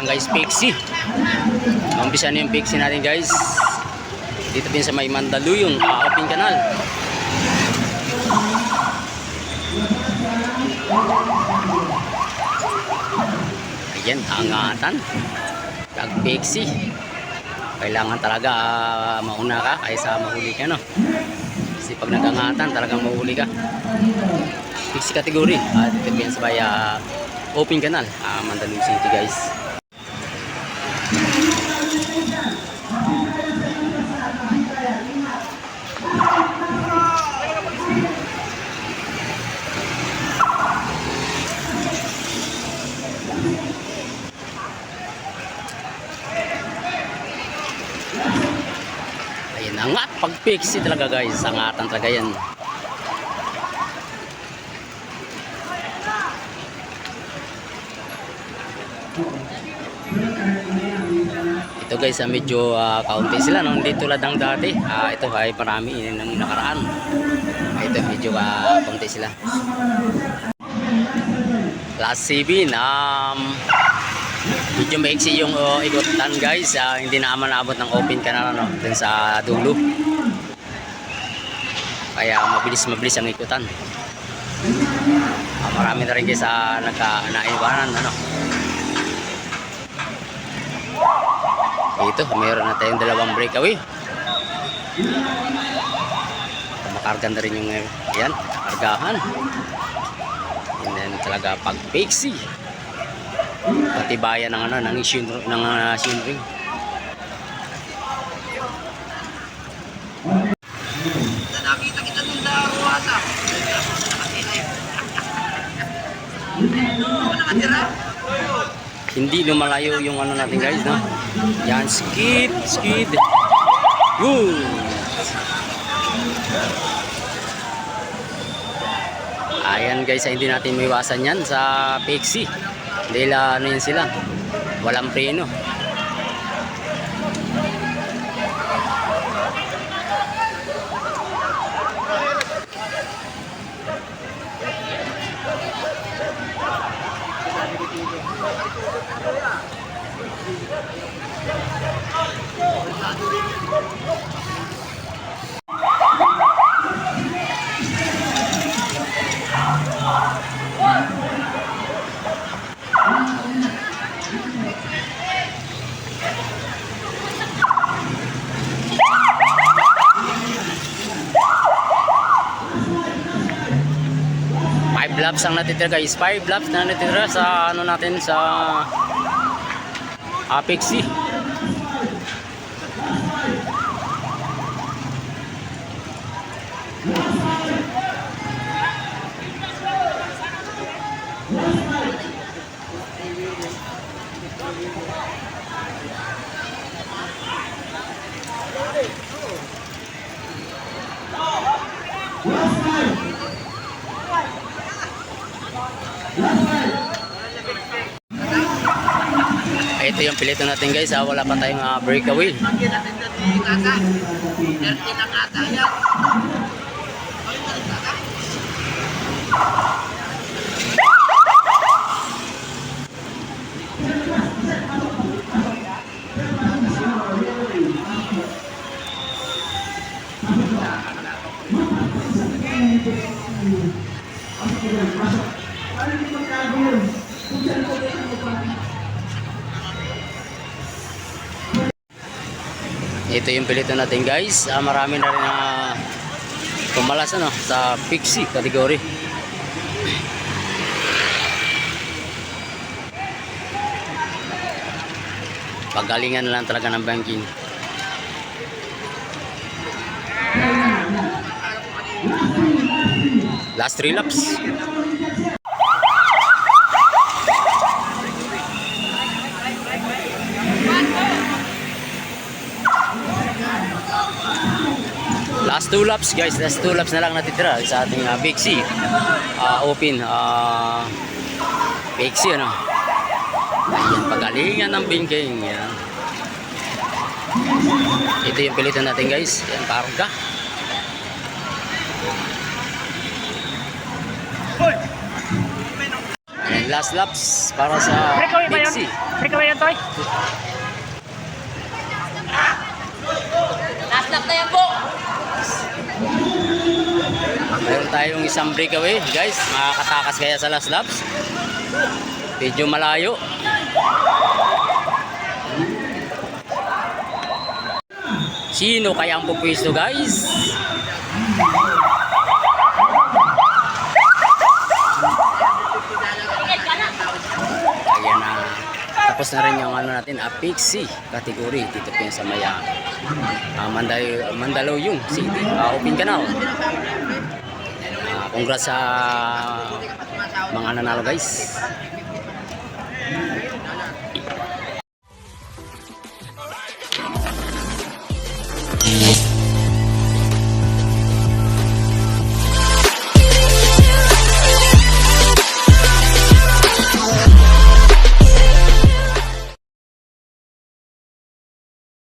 Ayan guys, Pixie. Umpisa na yung Pixie natin guys. Dito din sa may Mandaluyong, open canal. Ayan, angatan. Tag Pixie. Kailangan talaga mauna ka kaysa mahuli ka, no? Kasi pag nagangatan, talagang mahuli ka. Pixie category. Dito din sa may open canal, Mandaluyong City guys. Ayan, angat pag Pixie talaga guys, angatan talaga yan. Ito guys, medyo kaunti sila, no? Hindi tulad ng dati. Ito ay marami ng nakaraan. Ito medyo kaunti sila. Last 7, medyo maiksi yung igutan guys. Hindi na manabot ng open canal, no? Dun sa dulo. Kaya mabilis ang ikutan. Marami na rin guys naiwanan, ano? Ito, mayroon na tayong dalawang breakaway. Makarga na rin yung yan, kargahan. And then talaga pag Pixie. Patibayan ng ng shinring. Nakita kita dun sa ruwasa. Nakatira? Hindi lumalayo yung natin guys, no? Yan, skid. Woo! Ayan guys, hindi natin maiwasan yan sa Pixie. Dahil yun sila, walang preno. Laps ang natitira guys, 5 laps na natitira sa natin sa Pixie. Ito yung pilito natin guys, wala pa tayong breakaway. Ito yung pilito natin guys, marami na rin pumalas sa Pixie category. Pagalingan na lang talaga ng banking. Last 3 laps. Last 2 laps guys, last 2 laps na lang natitira sa ating Pixie open Pixie, ano. Ayan, pagalingan ng banking yan. Ito yung pilitan natin guys, yan, karga. last laps para sa Breakaway ba yun? Pixie. Breakaway yan, Toy? Last lap na yan po. Meron tayong isang breakaway, guys. Makakatakas kaya sa last laps. Medyo malayo. Sino kaya ang pupwesto, guys? Ayan na. Tapos na rin yung ano natin, Pixie category. Dito po yung sa Maya. Mandaluyong City. Open ka na. Congrats sa mga nanalo, guys.